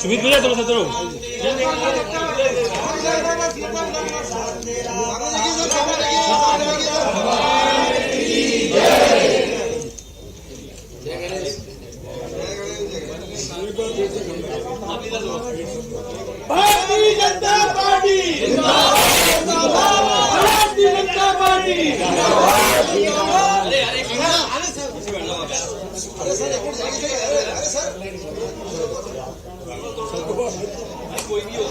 सुमित भैया थोड़ा सा तो भारतीय जनता पार्टी भारतीय जनता पार्टी कोई भी हो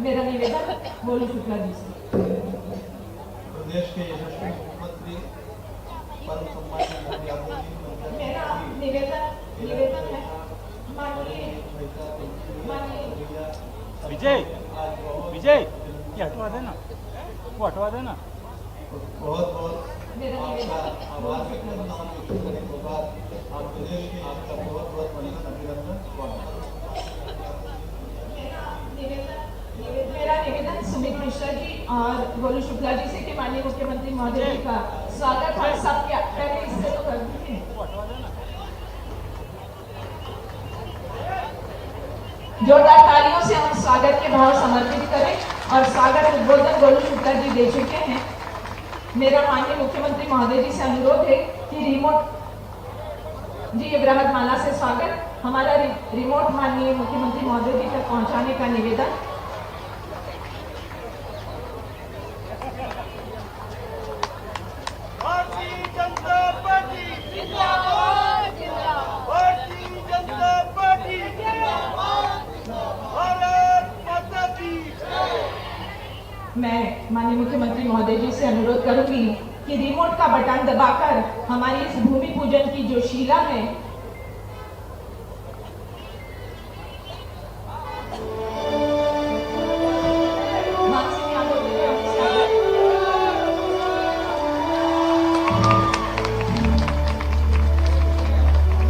मेरा निवेदन गोलू शुक्ला जी से। प्रदेश के यशस्वी मुख्यमंत्री परम सम्मानित मोदी यादव जी, मेरा निवेदन है माननीय विजय विजय ये हटवा देना, वो हटवा देना। बहुत बहुत मेरा आभार व्यक्त करना हम करने के बाद आप प्रदेश के आपका बहुत बहुत अभिनंदन। मेरा निवेदन सुमित मिश्रा जी और गोलू शुक्ला जी से कि माननीय मुख्यमंत्री महोदय जी का स्वागत हम सब क्या पहले इससे तो कर दीजिए। जोरदार तालियों से हम स्वागत के भाव समर्पित करें और स्वागत उद्बोधन गोलू शुक्ला जी दे चुके हैं। मेरा माननीय मुख्यमंत्री महोदय जी से अनुरोध है कि रिमोट जी ये बृहद माला से स्वागत हमारा रिमोट माननीय मुख्यमंत्री महोदय जी तक पहुंचाने का निवेदन। भारतीय जनता पार्टी जिंदाबाद जिंदाबाद भारतीय जनता पार्टी जिंदाबाद भारत माता की मैं माननीय मुख्यमंत्री महोदय जी से अनुरोध करूंगी कि रिमोट का बटन दबाकर हमारी इस भूमि पूजन की जो शीला है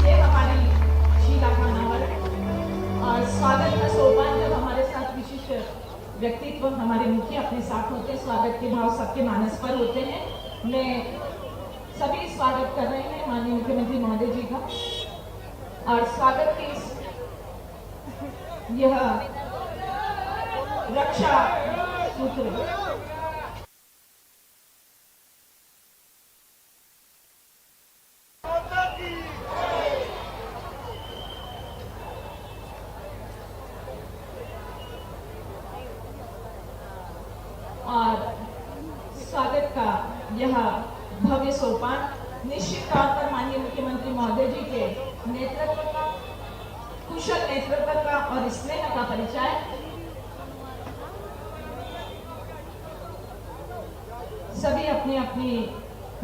ये हमारी शीला का नंबर है और स्वागत का सोपान जब हमारे साथ विशिष्ट व्यक्तित्व हमारे मुखिया अपने साथ होते हैं, स्वागत के भाव सबके मानस पर होते हैं। मैं सभी स्वागत कर रहे हैं माननीय मुख्यमंत्री महोदय जी का और स्वागत के यह रक्षा सूत्र और स्वागत का यह भव्य सोपान निश्चित तौर पर माननीय मुख्यमंत्री महोदय जी के नेतृत्व का, कुशल नेतृत्व का और स्नेह का परिचय। सभी अपने अपने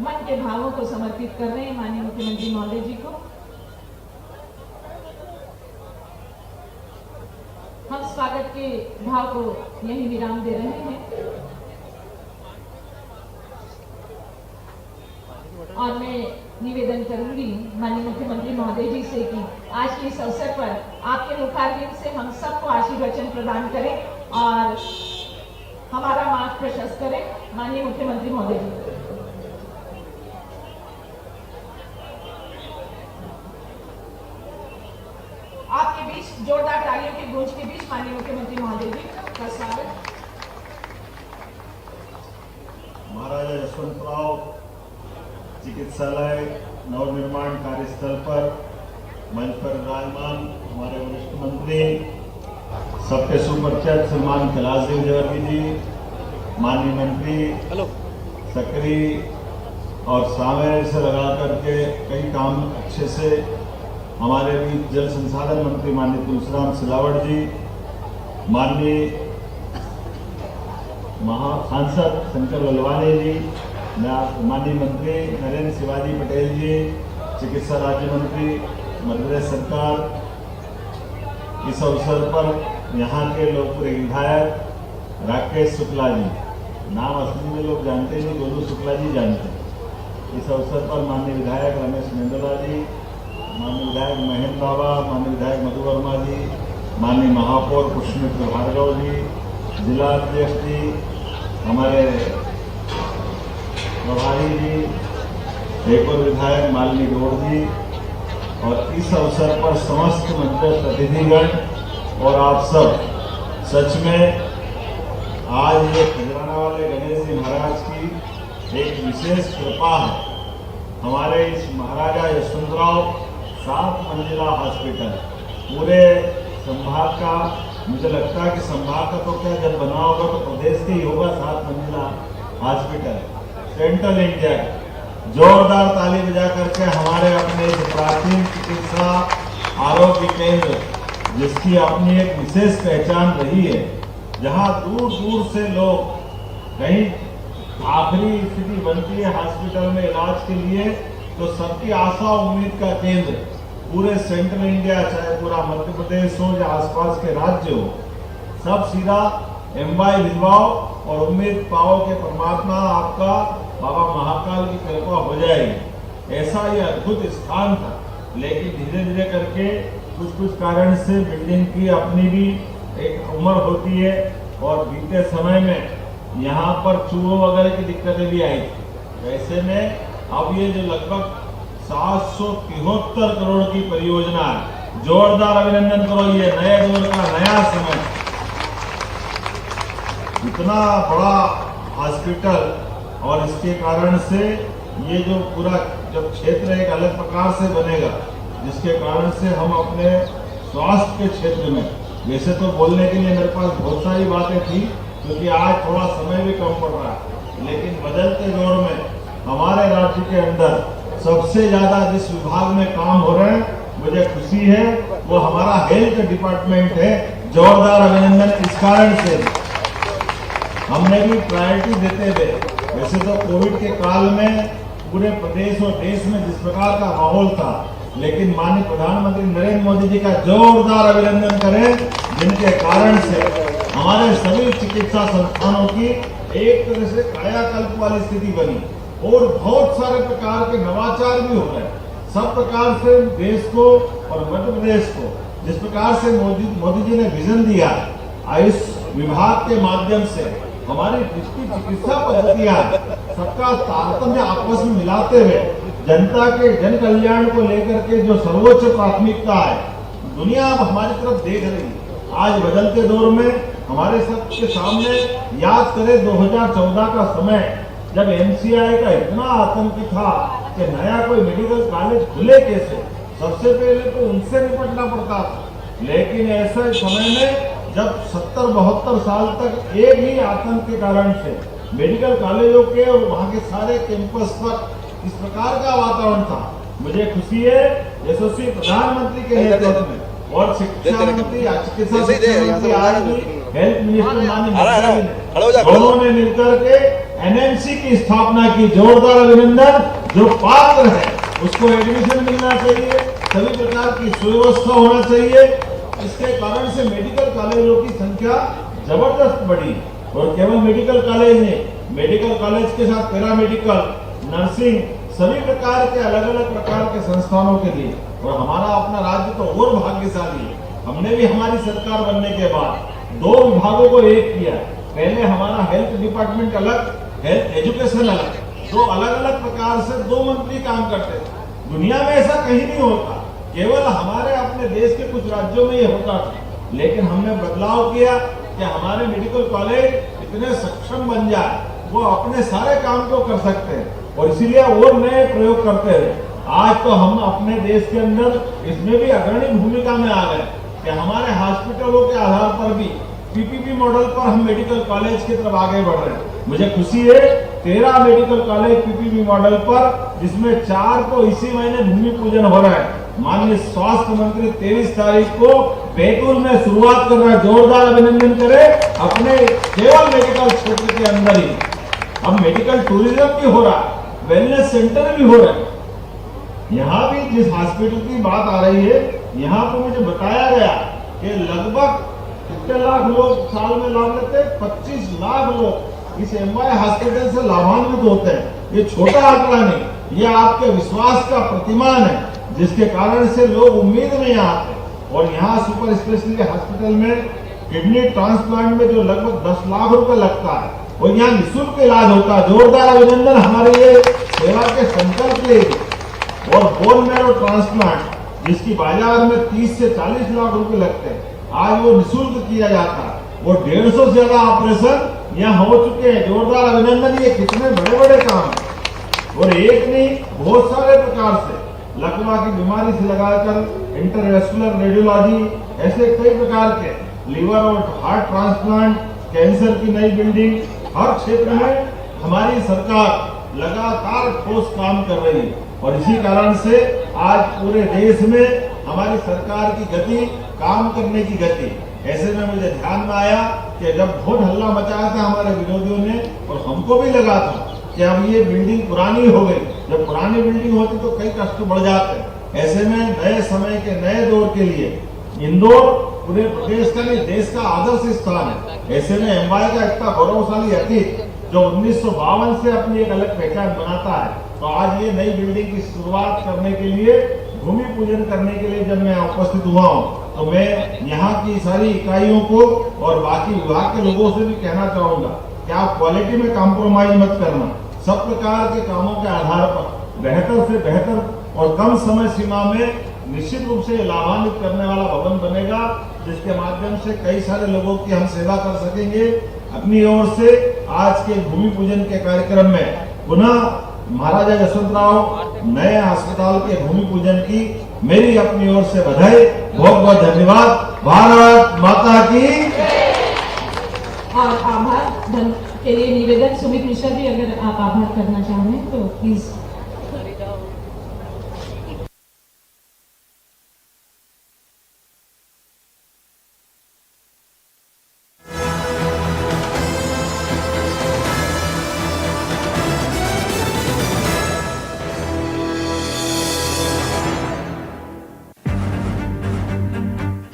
मन के भावों को समर्पित कर रहे हैं माननीय मुख्यमंत्री महोदय जी को। हम स्वागत के भाव को यही विराम दे रहे हैं और मैं निवेदन करूंगी माननीय मुख्यमंत्री महोदय जी से कि आज के इस अवसर पर आपके मुखारविंद से हम सबको आशीर्वचन प्रदान करें और हमारा मार्ग प्रशस्त करें। माननीय मुख्यमंत्री महोदय जी, आपके बीच जोरदार तालियों के गूंज के बीच माननीय मुख्यमंत्री महोदय जी का स्वागत। महाराजा यशवंतराव चिकित्सालय नवनिर्माण कार्यस्थल पर मंच पर विराजमान हमारे वरिष्ठ मंत्री, सबके सुपरिचित श्रीमान कैलाश सिंह जवर्गी जी, माननीय मंत्री सक्री और सामने से लगा करके कई काम अच्छे से हमारे बीच जल संसाधन मंत्री माननीय तुलसीराम सिलावट जी, माननीय सांसद शंकर ललवानी जी, माननीय मंत्री नरेंद्र शिवाजी पटेल जी, चिकित्सा राज्य मंत्री मध्य प्रदेश सरकार, इस अवसर पर यहाँ के लोकप्रिय विधायक राकेश शुक्ला जी, नाम असली में लोग जानते नहीं, गोलू शुक्ला जी जानते हैं। इस अवसर पर माननीय विधायक रमेश मेंदोला जी, माननीय विधायक महेंद्र बाबा, माननीय विधायक मधु वर्मा जी, माननीय महापौर पुष्पमित्र भार्गव जी, जिला अध्यक्ष जी, हमारे प्रभारी जी, एक और विधायक मालिनी गौड़ जी, और इस अवसर पर समस्त मंच अतिथिगण और आप सब, सच में आज ये खजराना वाले गणेश जी महाराज की एक विशेष कृपा है। हमारे इस महाराजा यशवंतराव 7 मंजिला हॉस्पिटल पूरे संभाग का, मुझे लगता है कि संभाग का तो क्या, जब बना होगा तो प्रदेश के ही होगा 7 मंजिला हॉस्पिटल सेंट्रल इंडिया। जोरदार ताली बजा करके हमारे अपने प्राचीन चिकित्सा आरोग्य केंद्र, जिसकी अपनी एक विशेष पहचान रही है, जहां दूर दूर से लोग, कहीं आखिरी स्थिति बनती है हॉस्पिटल में इलाज के लिए, तो सबकी आशा उम्मीद का केंद्र पूरे सेंट्रल इंडिया, चाहे पूरा मध्य प्रदेश हो या आसपास के राज्य हो, सब सीधा एमवाई भिजवाओ और उम्मीद पाओ कि परमात्मा आपका बाबा महाकाल की कृपा हो जाएगी। ऐसा ये अद्भुत स्थान था, लेकिन धीरे धीरे करके कुछ कुछ कारण से बिल्डिंग की अपनी भी एक उम्र होती है, और बीते समय में यहाँ पर चूहों वगैरह की दिक्कतें भी आई थी। ऐसे में अब ये जो लगभग 773 करोड़ की परियोजना है, जोरदार अभिनंदन करो, ये नए दौर का नया समय, इतना बड़ा हॉस्पिटल, और इसके कारण से ये जो पूरा जब क्षेत्र एक अलग प्रकार से बनेगा, जिसके कारण से हम अपने स्वास्थ्य के क्षेत्र में, वैसे तो बोलने के लिए मेरे पास बहुत सारी बातें थी, क्योंकि आज थोड़ा समय भी कम पड़ रहा है, लेकिन बदलते दौर में हमारे राज्य के अंदर सबसे ज्यादा जिस विभाग में काम हो रहे हैं, मुझे खुशी है, वो हमारा हेल्थ डिपार्टमेंट है। जोरदार अभिनंदन इस कारण से। हमने भी प्रायोरिटी देते हुए, वैसे तो कोविड के काल में पूरे प्रदेश और देश में जिस प्रकार का माहौल था, लेकिन माननीय प्रधानमंत्री नरेंद्र मोदी जी का जोरदार अभिनंदन करें, जिनके कारण से हमारे सभी चिकित्सा संस्थानों की एक तरह से कायाकल्प वाली स्थिति बनी, और बहुत सारे प्रकार के नवाचार भी हो गए। सब प्रकार से देश को और मध्य प्रदेश को जिस प्रकार से मोदी जी ने विजन दिया, आयुष विभाग के माध्यम से हमारी जितनी चिकित्सा पद्धतियां सबका तारतम्य आपस में मिलाते हुए जनता के जन कल्याण को लेकर के जो सर्वोच्च प्राथमिकता है, दुनिया अब हमारी तरफ देख रही है। आज बदलते दौर में हमारे सबके सामने याद करें 2014 का समय, जब एमसीआई का इतना आतंक था कि नया कोई मेडिकल कॉलेज खुले कैसे, सबसे पहले तो उनसे निपटना पड़ता था। लेकिन ऐसे समय में जब 70-72 साल तक एक ही आतंक के कारण से मेडिकल कॉलेजों के और वहाँ के सारे कैंपस पर इस प्रकार का वातावरण था, मुझे खुशी है यशस्वी प्रधानमंत्री के नेतृत्व में और शिक्षा मंत्री, चिकित्सा मंत्री, आज भी हेल्थ मिनिस्टर माननीय दोनों ने मिलकर के एनएमसी की स्थापना की। जोरदार अभिनंदन। जो पात्र है उसको एडमिशन मिलना चाहिए, सभी प्रकार की सुव्यवस्था होना चाहिए। इसके कारण से मेडिकल कॉलेजों की संख्या जबरदस्त बढ़ी, और केवल मेडिकल कॉलेज नहीं, मेडिकल कॉलेज के साथ पैरामेडिकल, नर्सिंग, सभी प्रकार के अलग अलग प्रकार के संस्थानों के लिए। और हमारा अपना राज्य तो और भाग्यशाली है, हमने भी हमारी सरकार बनने के बाद 2 विभागों को एक किया। पहले हमारा हेल्थ डिपार्टमेंट अलग, हेल्थ एजुकेशन अलग, 2 अलग अलग प्रकार से 2 मंत्री काम करते थे। दुनिया में ऐसा कहीं नहीं होता, केवल हमारे अपने देश के कुछ राज्यों में ये होता था। लेकिन हमने बदलाव किया कि हमारे मेडिकल कॉलेज इतने सक्षम बन जाए, वो अपने सारे काम को कर सकते हैं, और इसीलिए और नए प्रयोग करते हैं। आज तो हम अपने देश के अंदर इसमें भी अग्रणी भूमिका में आ गए कि हमारे हॉस्पिटलों के आधार पर भी पीपीपी मॉडल पर हम मेडिकल कॉलेज की तरफ आगे बढ़ रहे हैं। मुझे खुशी है 13 मेडिकल कॉलेज पीपीपी मॉडल पर, जिसमें 4 को इसी महीने भूमि पूजन हो रहा है। माननीय स्वास्थ्य मंत्री 23 तारीख को बैतूल में शुरुआत कर रहा है। जोरदार अभिनंदन करें अपने केवल मेडिकल क्षेत्र के अंदर ही। अब मेडिकल टूरिज्म भी हो रहा है, वेलनेस सेंटर भी हो रहा है। यहाँ भी जिस हॉस्पिटल की बात आ रही है, यहाँ पर मुझे बताया गया कि लगभग कितने लाख लोग साल में लाभ लेते हैं, 25 लाख लोग इस एमवाई हॉस्पिटल से लाभान्वित होते हैं। ये छोटा आंकड़ा नहीं, ये आपके विश्वास का प्रतिमान है, जिसके कारण से लोग उम्मीद में आते हैं। और यहाँ सुपर स्पेशलिटी हॉस्पिटल में किडनी ट्रांसप्लांट में जो लगभग 10 लाख रुपए लगता है, और यहाँ निःशुल्क इलाज होता है। जोरदार अभिनंदन हमारे ये सेवा के संकल्प के लिए। और बोन मैरो ट्रांसप्लांट जिसकी बाजार में 30 से 40 लाख रुपए लगते हैं, आज वो निःशुल्क किया जाता है। वो 150 से ज्यादा ऑपरेशन यहाँ हो चुके हैं। जोरदार अभिनंदन। ये कितने बड़े बड़े काम हैं। और एक नहीं, बहुत सारे प्रकार से लकवा की बीमारी से लगाकर इंटरवेस्कुलर रेडियोलॉजी, ऐसे कई प्रकार के लीवर और हार्ट ट्रांसप्लांट, कैंसर की नई बिल्डिंग, हर क्षेत्र में हमारी सरकार लगातार ठोस काम कर रही है। और इसी कारण से आज पूरे देश में हमारी सरकार की गति, काम करने की गति। ऐसे में मुझे ध्यान में आया कि जब बहुत हल्ला मचाया था हमारे विरोधियों ने, और हमको भी लगा था कि अब ये बिल्डिंग पुरानी हो गई। जब पुरानी बिल्डिंग होती तो कई कष्ट बढ़ जाते। ऐसे में नए समय के नए दौर के लिए इंदौर पूरे प्रदेश का नहीं, देश का आदर्श स्थान है। ऐसे में एमवाई का इतना गौरवशाली अतीत जो 1952 से अपनी एक अलग पहचान बनाता है, तो आज ये नई बिल्डिंग की शुरुआत करने के लिए, भूमि पूजन करने के लिए जब मैं उपस्थित हुआ हूँ, तो मैं यहाँ की सारी इकाइयों को और बाकी विभाग के लोगों से भी कहना चाहूंगा कि आप क्वालिटी में कॉम्प्रोमाइज मत करना। सब प्रकार के कामों के आधार पर बेहतर से बेहतर और कम समय सीमा में निश्चित रूप से लाभान्वित करने वाला भवन बनेगा, जिसके माध्यम से कई सारे लोगों की हम सेवा कर सकेंगे। अपनी ओर से आज के भूमि पूजन के कार्यक्रम में पुनः महाराजा यशवंतराव नए अस्पताल के भूमि पूजन की मेरी अपनी ओर से बधाई। बहुत बहुत धन्यवाद। भारत माता की। और आभार धन के लिए निवेदन सुमित मिश्रा जी, अगर आप आभार करना चाहें तो प्लीज।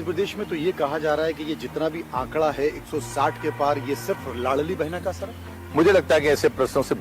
प्रदेश में तो ये कहा जा रहा है कि ये जितना भी आंकड़ा है 160 के पार, ये सिर्फ लाडली बहना का असर है। मुझे लगता है कि ऐसे प्रश्नों से